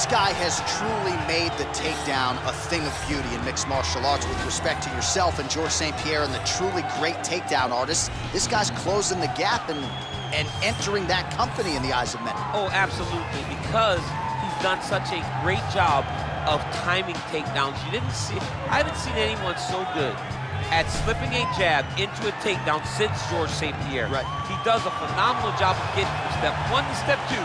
This guy has truly made the takedown a thing of beauty in mixed martial arts. With respect to yourself and Georges St-Pierre and the truly great takedown artists, this guy's closing the gap and entering that company in the eyes of many. Oh, absolutely, because he's done such a great job of timing takedowns. I haven't seen anyone so good at slipping a jab into a takedown since Georges St-Pierre. Right. He does a phenomenal job of getting from step 1 to step 2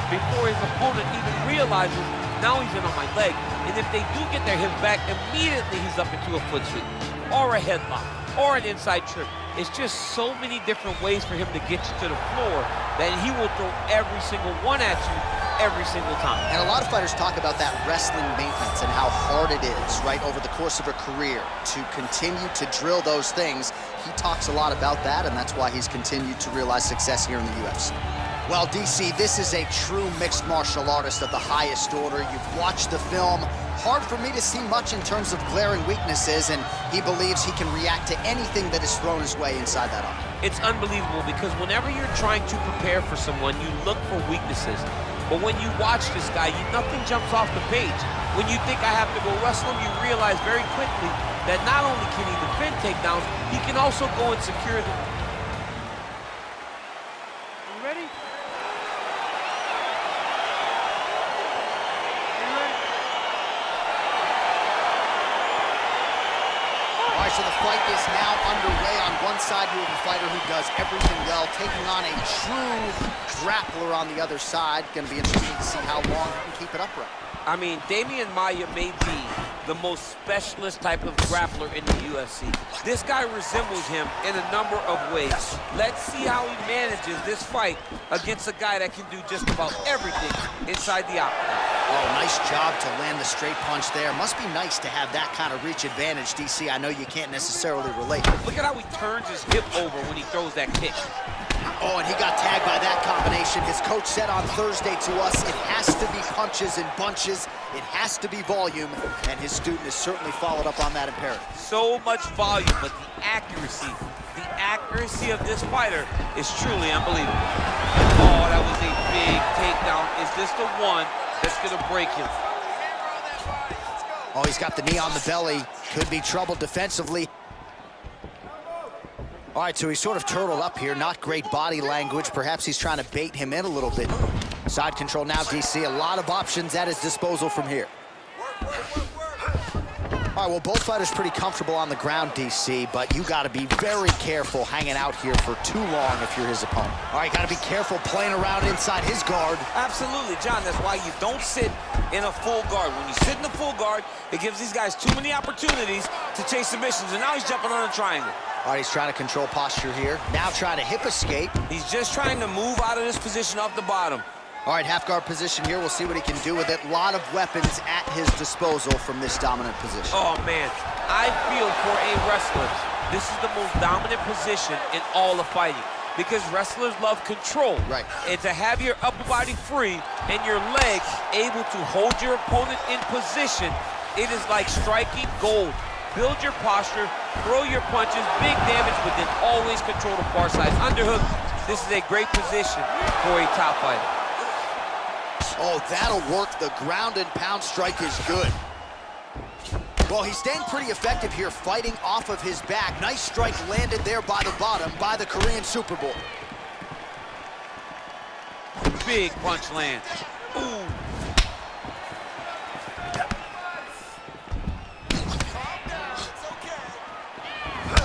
before his opponent even realizes, now he's in on my leg. And if they do get their hips back, immediately he's up into a foot sweep, or a headlock, or an inside trip. It's just so many different ways for him to get you to the floor that he will throw every single one at you every single time. And a lot of fighters talk about that wrestling maintenance and how hard it is, right, over the course of a career to continue to drill those things. He talks a lot about that, and that's why he's continued to realize success here in the UFC. Well, DC, this is a true mixed martial artist of the highest order. You've watched the film. Hard for me to see much in terms of glaring weaknesses, and he believes he can react to anything that is thrown his way inside that arm. It's unbelievable because whenever you're trying to prepare for someone, you look for weaknesses. But when you watch this guy, nothing jumps off the page. When you think I have to go wrestle him, you realize very quickly that not only can he defend takedowns, he can also go and secure them. You ready? All right, so the fight is now underway. On one side, you have a fighter who does everything well, taking on a true grappler on the other side. Going to be interesting to see how long he can keep it upright. I mean, Damian Maia may be the most specialist type of grappler in the UFC. This guy resembles him in a number of ways. Let's see how he manages this fight against a guy that can do just about everything inside the octagon. Oh, nice job to land the straight punch there. Must be nice to have that kind of reach advantage, DC. I know you can't necessarily relate. Look at how he turns his hip over when he throws that kick. Oh, and he got tagged by that combination. His coach said on Thursday to us, it has to be punches and bunches. It has to be volume, and his student has certainly followed up on that imperative. So much volume, but the accuracy of this fighter is truly unbelievable. Oh, that was a big takedown. Is this the one that's gonna break him? Oh, he's got the knee on the belly. Could be trouble defensively. All right, so he's sort of turtled up here. Not great body language. Perhaps he's trying to bait him in a little bit. Side control now, DC. A lot of options at his disposal from here. All right, well, both fighters pretty comfortable on the ground, DC, but you got to be very careful hanging out here for too long if you're his opponent. All right, got to be careful playing around inside his guard. Absolutely, John. That's why you don't sit in a full guard. When you sit in a full guard, it gives these guys too many opportunities to chase submissions, and now he's jumping on a triangle. All right, he's trying to control posture here. Now trying to hip escape. He's just trying to move out of this position off the bottom. All right, half guard position here. We'll see what he can do with it. A lot of weapons at his disposal from this dominant position. Oh, man. I feel for a wrestler, this is the most dominant position in all of fighting because wrestlers love control. Right. And to have your upper body free and your legs able to hold your opponent in position, it is like striking gold. Build your posture, throw your punches, big damage, but then always control the far side. Underhook, this is a great position for a top fighter. Oh, that'll work. The ground and pound strike is good. Well, he's staying pretty effective here, fighting off of his back. Nice strike landed there by the bottom by the Korean Superboy. Big punch lands. Ooh.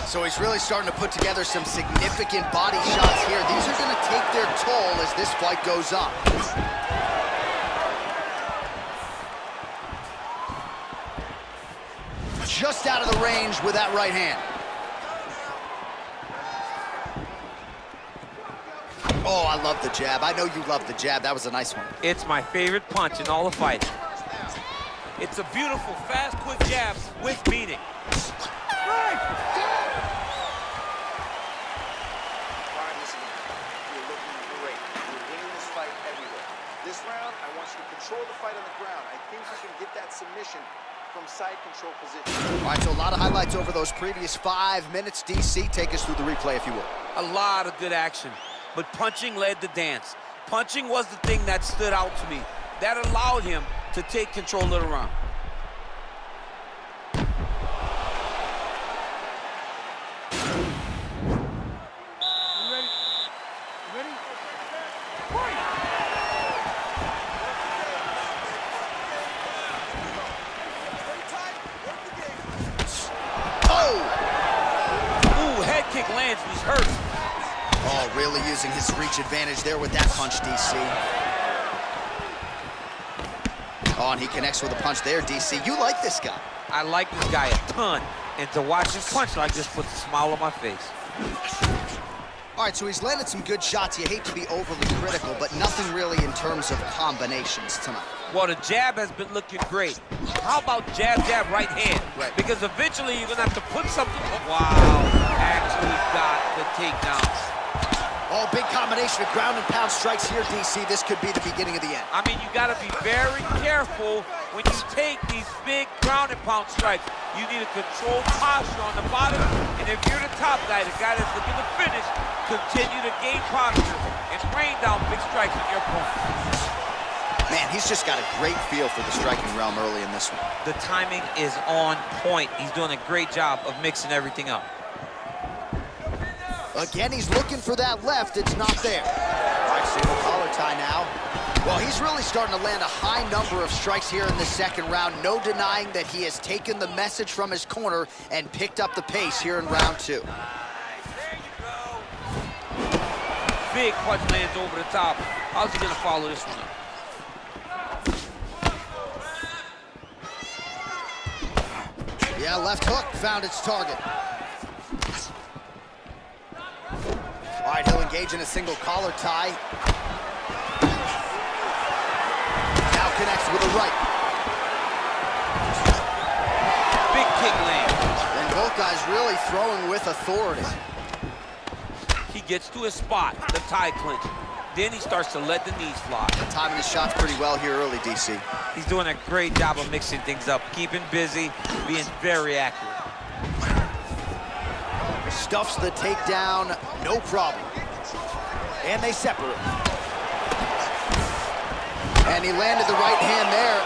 So he's really starting to put together some significant body shots here. These are going to take their toll as this fight goes on. Just out of the range with that right hand. Oh, I love the jab. I know you love the jab. That was a nice one. It's my favorite punch in all the fighting. It's a beautiful, fast, quick jab with meaning. This round, I want you to control the fight on the ground. I think you can get that submission from side control position. All right, so a lot of highlights over those previous 5 minutes. DC, take us through the replay, if you will. A lot of good action, but punching led the dance. Punching was the thing that stood out to me. that allowed him to take control of the round. Lands, he's hurt. Oh, really using his reach advantage there with that punch, DC. Oh, and he connects with a punch there, DC. You like this guy. I like this guy a ton. And to watch him punch like this puts a smile on my face. All right, so he's landed some good shots. You hate to be overly critical, but nothing really in terms of combinations tonight. Well, the jab has been looking great. How about jab, jab, right hand? Right. Because eventually you're gonna have to put something. Wow, actually got the takedowns. Oh, big combination of ground and pound strikes here, DC. This could be the beginning of the end. I mean, you gotta be very careful when you take these big ground and pound strikes. You need a controlled posture on the bottom, and if you're the top guy, the guy that's looking to finish, continue to gain posture and rain down big strikes on your opponent. Man, he's just got a great feel for the striking realm early in this one. The timing is on point. He's doing a great job of mixing everything up. Again, he's looking for that left. It's not there. All right, single collar tie now. Well, he's really starting to land a high number of strikes here in the second round. No denying that he has taken the message from his corner and picked up the pace here in round two. Big punch lands over the top. How's he gonna follow this one up? Yeah, left hook found its target. All right, he'll engage in a single collar tie. Now connects with a right. Big kick land. And both guys really throwing with authority. He gets to his spot, the tie clinch. Then he starts to let the knees fly. Timing his shots pretty well here early, DC. He's doing a great job of mixing things up, keeping busy, being very accurate. Stuffs the takedown, no problem. And they separate. And he landed the right hand there.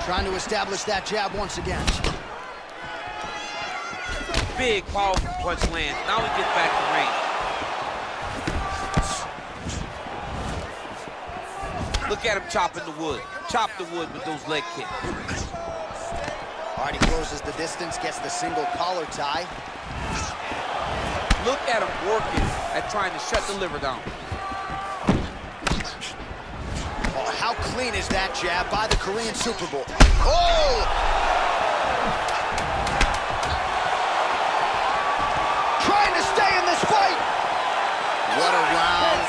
Trying to establish that jab once again. Big, powerful punch lands. Now he gets back to range. Look at him chopping the wood. Chop the wood with those leg kicks. All right, he closes the distance, gets the single collar tie. Look at him working at trying to shut the liver down. Oh, how clean is that jab by the Korean Super Bowl? Oh! Trying to stay in this fight! What a round.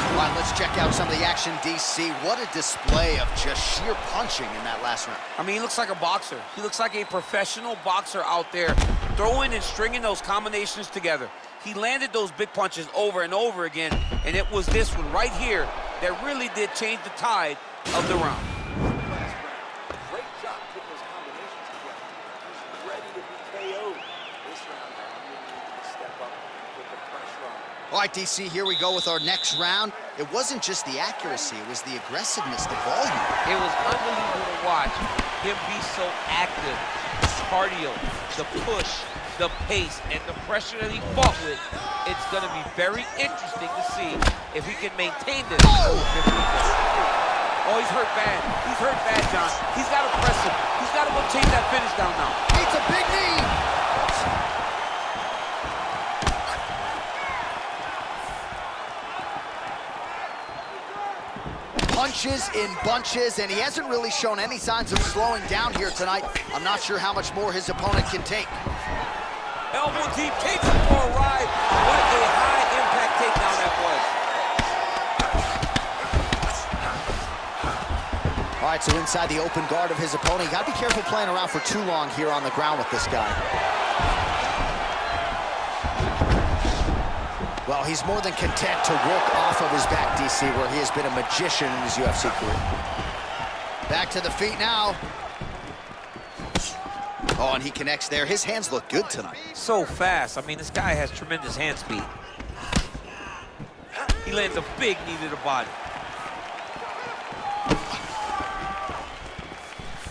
All right, let's check out some of the action, DC. What a display of just sheer punching in that last round. I mean, he looks like a boxer. He looks like a professional boxer out there, throwing and stringing those combinations together. He landed those big punches over and over again, and it was this one right here that really did change the tide of the round. Great job putting those combinations together. He's ready to be KO'd. This round, he really needed to step up and put the pressure on. All right, DC, here we go with our next round. It wasn't just the accuracy, it was the aggressiveness, the volume. It was unbelievable to watch him be so active. Cardio, the push, the pace, and the pressure that he fought with. It's going to be very interesting to see if he can maintain this. Oh, he's hurt bad. He's hurt bad, John. He's got to press him. He's got to go chase that finish down now. It's a big knee. Punches in bunches, and he hasn't really shown any signs of slowing down here tonight. I'm not sure how much more his opponent can take. Elbow deep, takes him for a ride. What a high-impact takedown that was. All right, so inside the open guard of his opponent, you gotta be careful playing around for too long here on the ground with this guy. Well, he's more than content to work off of his back, DC, where he has been a magician in his UFC career. Back to the feet now. Oh, and he connects there. His hands look good tonight. So fast. I mean, this guy has tremendous hand speed. He lands a big knee to the body.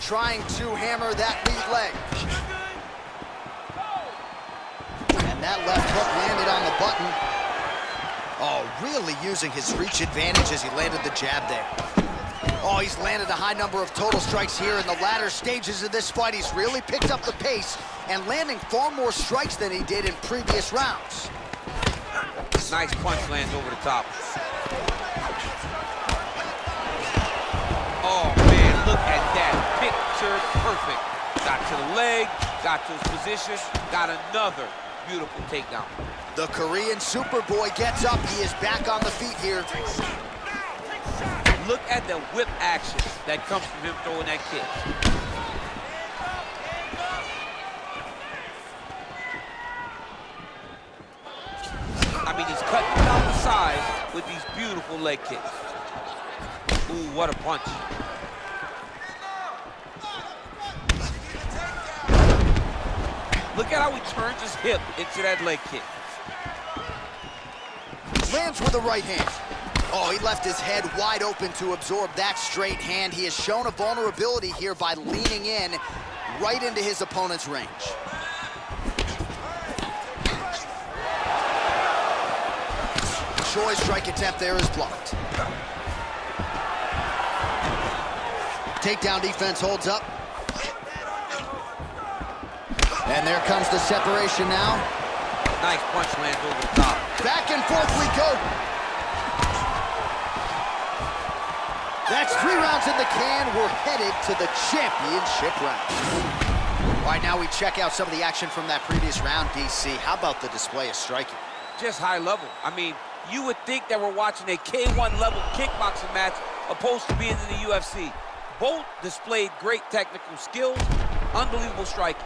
Trying to hammer that lead leg. And that left hook landed on the button. Oh, really using his reach advantage as he landed the jab there. Oh, he's landed a high number of total strikes here in the latter stages of this fight. He's really picked up the pace and landing far more strikes than he did in previous rounds. Nice punch lands over the top. Oh, man, look at that. Picture perfect. Got to the leg, got to his position, got another beautiful takedown. The Korean Superboy gets up. He is back on the feet here. Look at the whip action that comes from him throwing that kick. I mean, he's cutting down the sides with these beautiful leg kicks. Ooh, what a punch. Look at how he turns his hip into that leg kick. Lands with the right hand. Oh, he left his head wide open to absorb that straight hand. He has shown a vulnerability here by leaning in right into his opponent's range. Choi's strike attempt there is blocked. Takedown defense holds up. And there comes the separation now. Nice punch lands over the top. Back and forth we go. That's 3 rounds in the can. We're headed to the championship round. All right, now we check out some of the action from that previous round, DC. How about the display of striking? Just high level. I mean, you would think that we're watching a K1 level kickboxing match opposed to being in the UFC. Both displayed great technical skills, unbelievable striking.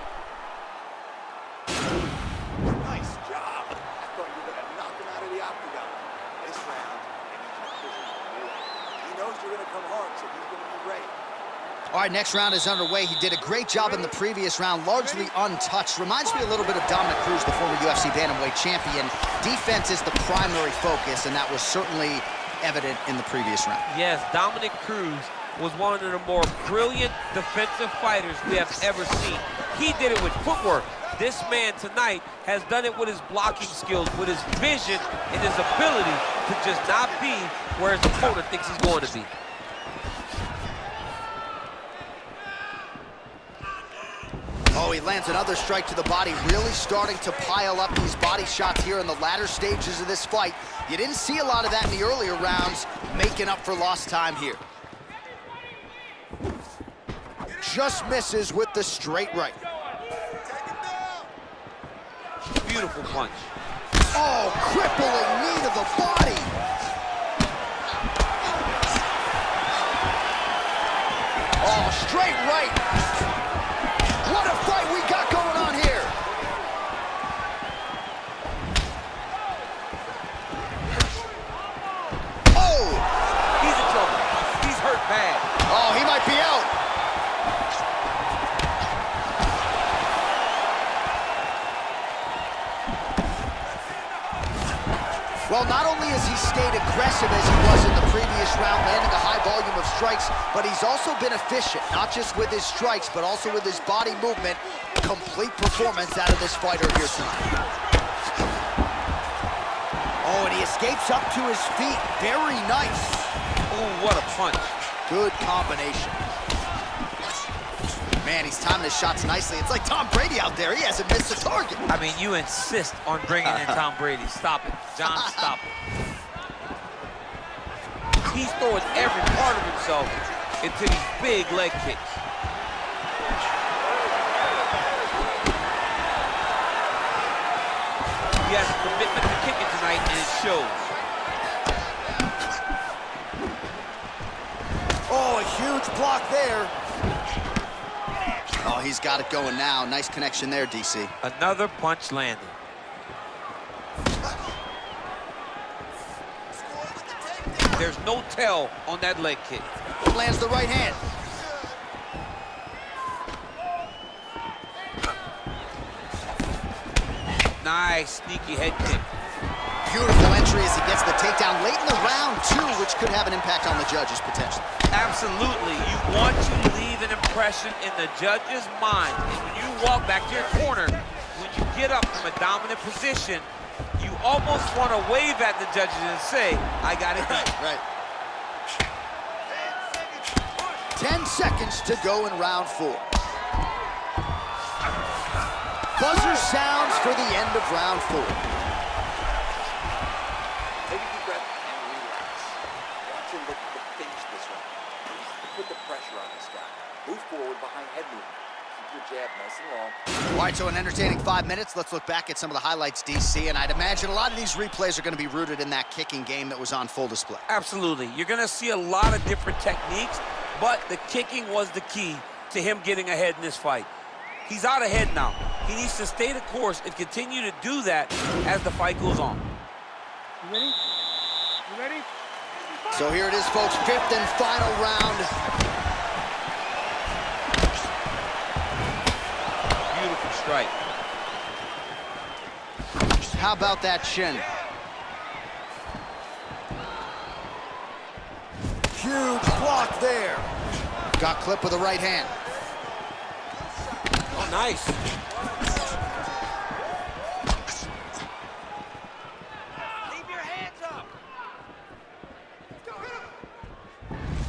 Nice job. I thought you were going to knock him out of the octagon. This round, he knows you're going to come hard, so he's going to be ready. All right, next round is underway. He did a great job in the previous round, largely untouched. Reminds me a little bit of Dominic Cruz, the former UFC bantamweight champion. Defense is the primary focus, and that was certainly evident in the previous round. Yes, Dominic Cruz was one of the more brilliant defensive fighters we have ever seen. He did it with footwork. This man tonight has done it with his blocking skills, with his vision and his ability to just not be where his opponent thinks he's going to be. Oh, he lands another strike to the body, really starting to pile up these body shots here in the latter stages of this fight. You didn't see a lot of that in the earlier rounds, making up for lost time here. Just misses with the straight right. Beautiful punch. Oh, crippling knee to the body. Oh, straight right. What a fight we got going on here. Oh! He's in trouble. He's hurt bad. Oh, he might be out. Well, not only has he stayed aggressive as he was in the previous round, landing a high volume of strikes, but he's also been efficient, not just with his strikes, but also with his body movement. Complete performance out of this fighter here tonight. Oh, and he escapes up to his feet. Very nice. Ooh, what a punch. Good combination. Man, he's timing his shots nicely. It's like Tom Brady out there. He hasn't missed a target. I mean, you insist on bringing in Tom Brady. Stop it. John, stop it. He's throwing every part of himself into these big leg kicks. He has a commitment to kicking tonight, and it shows. Oh, a huge block there. Oh, he's got it going now. Nice connection there, DC. Another punch landed. There's no tell on that leg kick. Lands the right hand. Nice, sneaky head kick. Beautiful entry as he gets the takedown late in the round, too, which could have an impact on the judges, potentially. Absolutely. You want to leave an impression in the judge's mind. And when you walk back to your corner, when you get up from a dominant position, you almost want to wave at the judges and say, I got it done. Right. 10 seconds to go in round 4. Buzzer sounds for the end of round 4. Take a deep breath and relax. Watch him look to finish this round. Put the pressure on this guy. Move forward behind head movement. Keep your jab nice and long. All right, so an entertaining 5 minutes. Let's look back at some of the highlights, DC, and I'd imagine a lot of these replays are going to be rooted in that kicking game that was on full display. Absolutely. You're going to see a lot of different techniques, but the kicking was the key to him getting ahead in this fight. He's out ahead now. He needs to stay the course and continue to do that as the fight goes on. You ready? You ready? So here it is, folks, 5th and final round. Beautiful strike. How about that shin? Huge block there. Got clipped with the right hand. Oh, nice. Keep your hands up.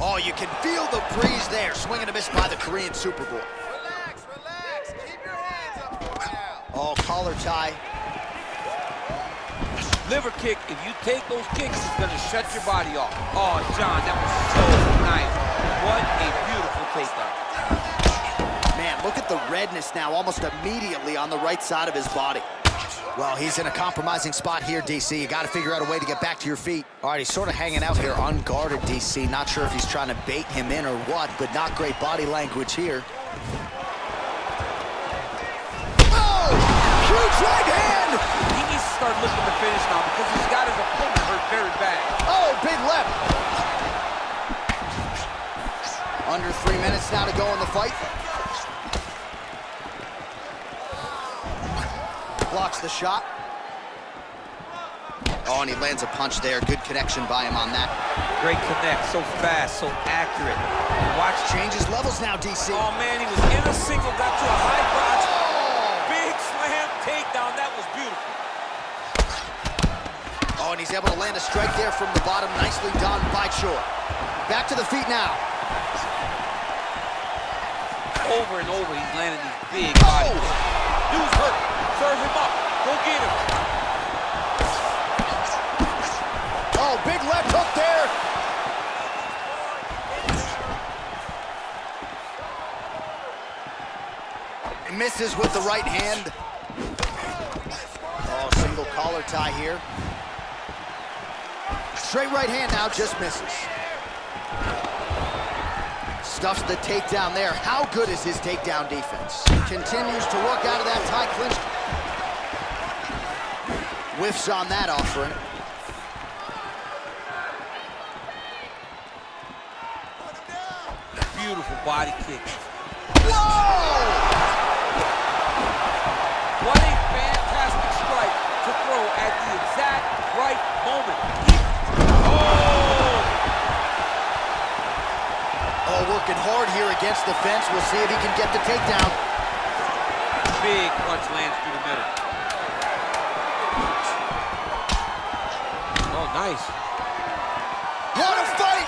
Oh, you can feel the breeze there. Swing and a miss by the Korean Super Bowl. Relax, relax. Keep your hands up for now. Oh, collar tie. Liver kick, if you take those kicks, it's going to shut your body off. Oh, John, that was so nice. What a beautiful takedown. Man, look at the redness now, almost immediately on the right side of his body. Well, he's in a compromising spot here, DC. You got to figure out a way to get back to your feet. All right, he's sort of hanging out here unguarded, DC. Not sure if he's trying to bait him in or what, but not great body language here. Oh! Huge right hand! He needs to start looking to finish now because he's got his opponent hurt very bad. Oh, big left. Under 3 minutes now to go in the fight. Blocks the shot. Oh, and he lands a punch there. Good connection by him on that. Great connect, so fast, so accurate. Watch changes levels now, DC. Oh, man, he was in a single, got to a high crotch. Big slam takedown, that was beautiful. Oh, and he's able to land a strike there from the bottom. Nicely done by Choi. Back to the feet now. Over and over, he's landing these big body kicks. Dude's hurt. Serve him up. Go get him. Oh, big left hook there. He misses with the right hand. Oh, single collar tie here. Straight right hand now, just misses. Stuffs the takedown there. How good is his takedown defense? Continues to work out of that tie clinch. Whiffs on that offering. Beautiful body kick. Whoa! What a fantastic strike to throw at the exact right moment. Oh, working hard here against the fence. We'll see if he can get the takedown. Big punch lands through the middle. Oh, nice. What a fight!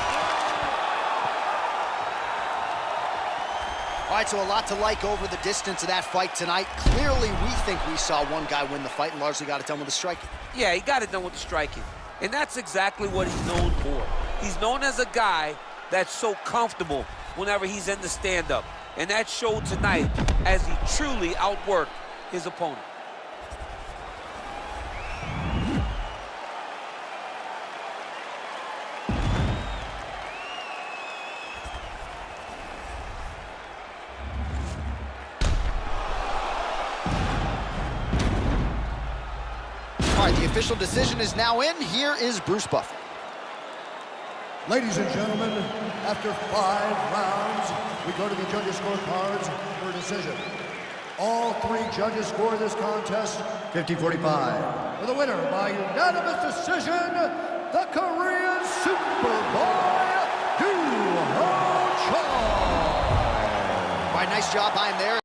All right, so a lot to like over the distance of that fight tonight. Clearly, we think we saw one guy win the fight and largely got it done with the striking. Yeah, he got it done with the striking. And that's exactly what he's known for. He's known as a guy that's so comfortable whenever he's in the stand-up. And that showed tonight as he truly outworked his opponent. All right, the official decision is now in. Here is Bruce Buffer. Ladies and gentlemen, after 5 rounds, we go to the judges' scorecards for a decision. All 3 judges score this contest 50-45. For the winner by unanimous decision, the Korean Superboy, doohochoi. All right, nice job behind there.